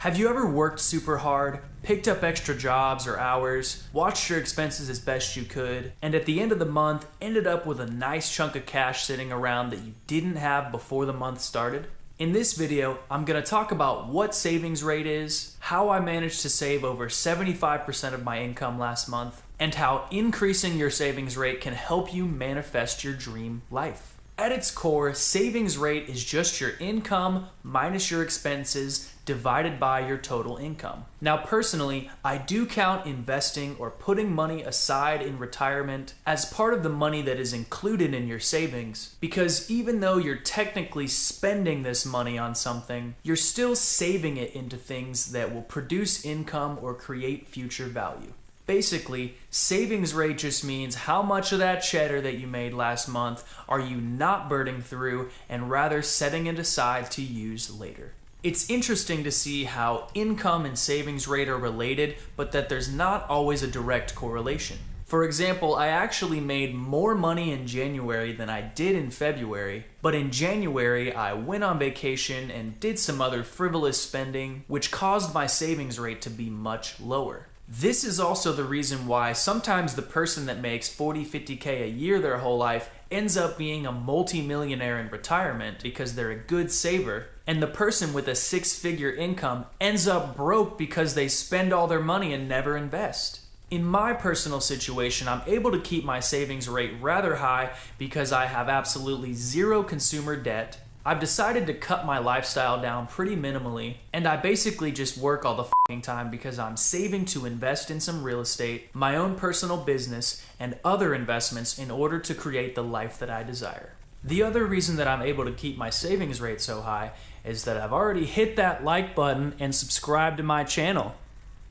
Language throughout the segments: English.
Have you ever worked super hard, picked up extra jobs or hours, watched your expenses as best you could, and at the end of the month ended up with a nice chunk of cash sitting around that you didn't have before the month started? In this video, I'm going to talk about what savings rate is, how I managed to save over 75% of my income last month, and how increasing your savings rate can help you manifest your dream life. At its core, savings rate is just your income minus your expenses divided by your total income. Now personally, I do count investing or putting money aside in retirement as part of the money that is included in your savings, because even though you're technically spending this money on something, you're still saving it into things that will produce income or create future value. Basically, savings rate just means how much of that cheddar that you made last month are you not burning through and rather setting it aside to use later. It's interesting to see how income and savings rate are related, but that there's not always a direct correlation. For example, I actually made more money in January than I did in February, but in January I went on vacation and did some other frivolous spending, which caused my savings rate to be much lower. This is also the reason why sometimes the person that makes 40, 50K a year their whole life ends up being a multi-millionaire in retirement because they're a good saver, and the person with a six-figure income ends up broke because they spend all their money and never invest. In my personal situation, I'm able to keep my savings rate rather high because I have absolutely zero consumer debt. I've decided to cut my lifestyle down pretty minimally, and I basically just work all the f***ing time because I'm saving to invest in some real estate, my own personal business, and other investments in order to create the life that I desire. The other reason that I'm able to keep my savings rate so high is that I've already hit that like button and subscribed to my channel.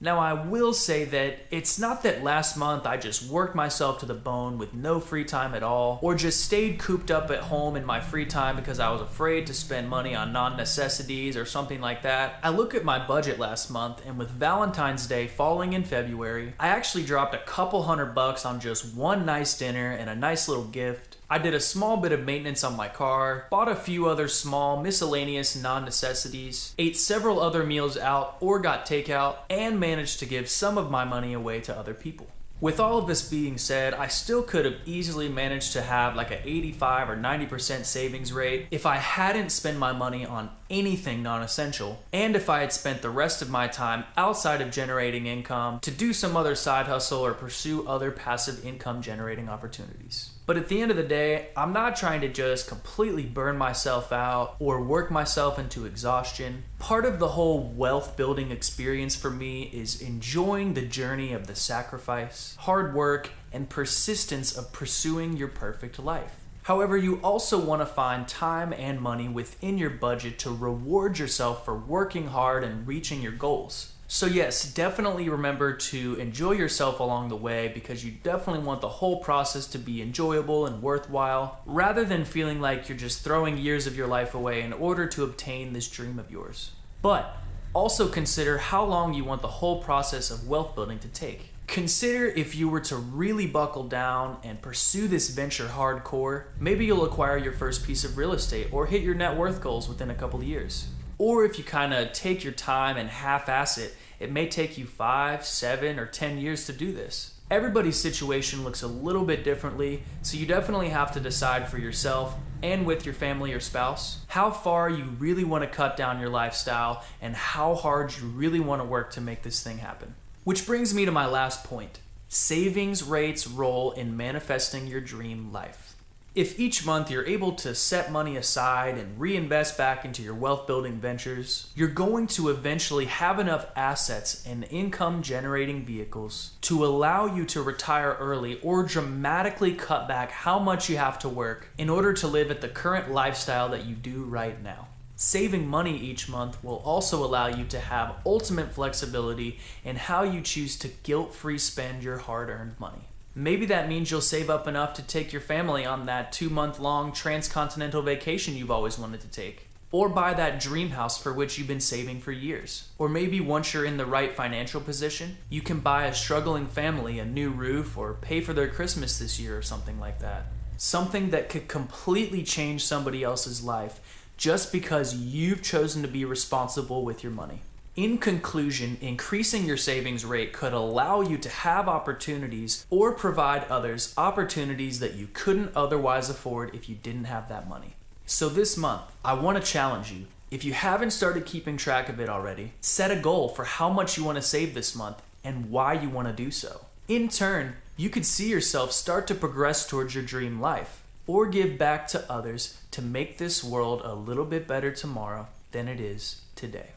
Now I will say that it's not that last month I just worked myself to the bone with no free time at all, or just stayed cooped up at home in my free time because I was afraid to spend money on non-necessities or something like that. I look at my budget last month, and with Valentine's Day falling in February, I actually dropped a couple $100 on just one nice dinner and a nice little gift. I did a small bit of maintenance on my car, bought a few other small miscellaneous non-necessities, ate several other meals out or got takeout, and managed to give some of my money away to other people. With all of this being said, I still could have easily managed to have like an 85 or 90% savings rate if I hadn't spent my money on anything non-essential, and if I had spent the rest of my time outside of generating income to do some other side hustle or pursue other passive income generating opportunities. But at the end of the day, I'm not trying to just completely burn myself out or work myself into exhaustion. Part of the whole wealth building experience for me is enjoying the journey of the sacrifice, hard work, and persistence of pursuing your perfect life. However, you also want to find time and money within your budget to reward yourself for working hard and reaching your goals. So yes, definitely remember to enjoy yourself along the way, because you definitely want the whole process to be enjoyable and worthwhile, rather than feeling like you're just throwing years of your life away in order to obtain this dream of yours. But also consider how long you want the whole process of wealth building to take. Consider if you were to really buckle down and pursue this venture hardcore, maybe you'll acquire your first piece of real estate or hit your net worth goals within a couple of years. Or if you kind of take your time and half-ass it, it may take you 5, 7, or 10 years to do this. Everybody's situation looks a little bit differently, so you definitely have to decide for yourself and with your family or spouse how far you really want to cut down your lifestyle and how hard you really want to work to make this thing happen. Which brings me to my last point: savings rate's role in manifesting your dream life. If each month you're able to set money aside and reinvest back into your wealth building ventures, you're going to eventually have enough assets and income generating vehicles to allow you to retire early or dramatically cut back how much you have to work in order to live at the current lifestyle that you do right now. Saving money each month will also allow you to have ultimate flexibility in how you choose to guilt-free spend your hard-earned money. Maybe that means you'll save up enough to take your family on that 2-month-long transcontinental vacation you've always wanted to take. Or buy that dream house for which you've been saving for years. Or maybe once you're in the right financial position, you can buy a struggling family a new roof or pay for their Christmas this year or something like that. Something that could completely change somebody else's life just because you've chosen to be responsible with your money. In conclusion, increasing your savings rate could allow you to have opportunities or provide others opportunities that you couldn't otherwise afford if you didn't have that money. So this month, I want to challenge you. If you haven't started keeping track of it already, set a goal for how much you want to save this month and why you want to do so. In turn, you could see yourself start to progress towards your dream life or give back to others to make this world a little bit better tomorrow than it is today.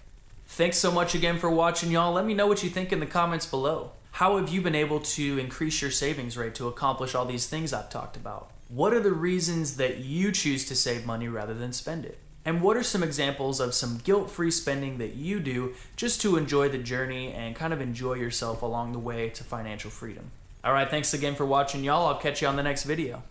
Thanks so much again for watching, y'all. Let me know what you think in the comments below. How have you been able to increase your savings rate to accomplish all these things I've talked about? What are the reasons that you choose to save money rather than spend it? And what are some examples of some guilt-free spending that you do just to enjoy the journey and kind of enjoy yourself along the way to financial freedom? All right, thanks again for watching, y'all. I'll catch you on the next video.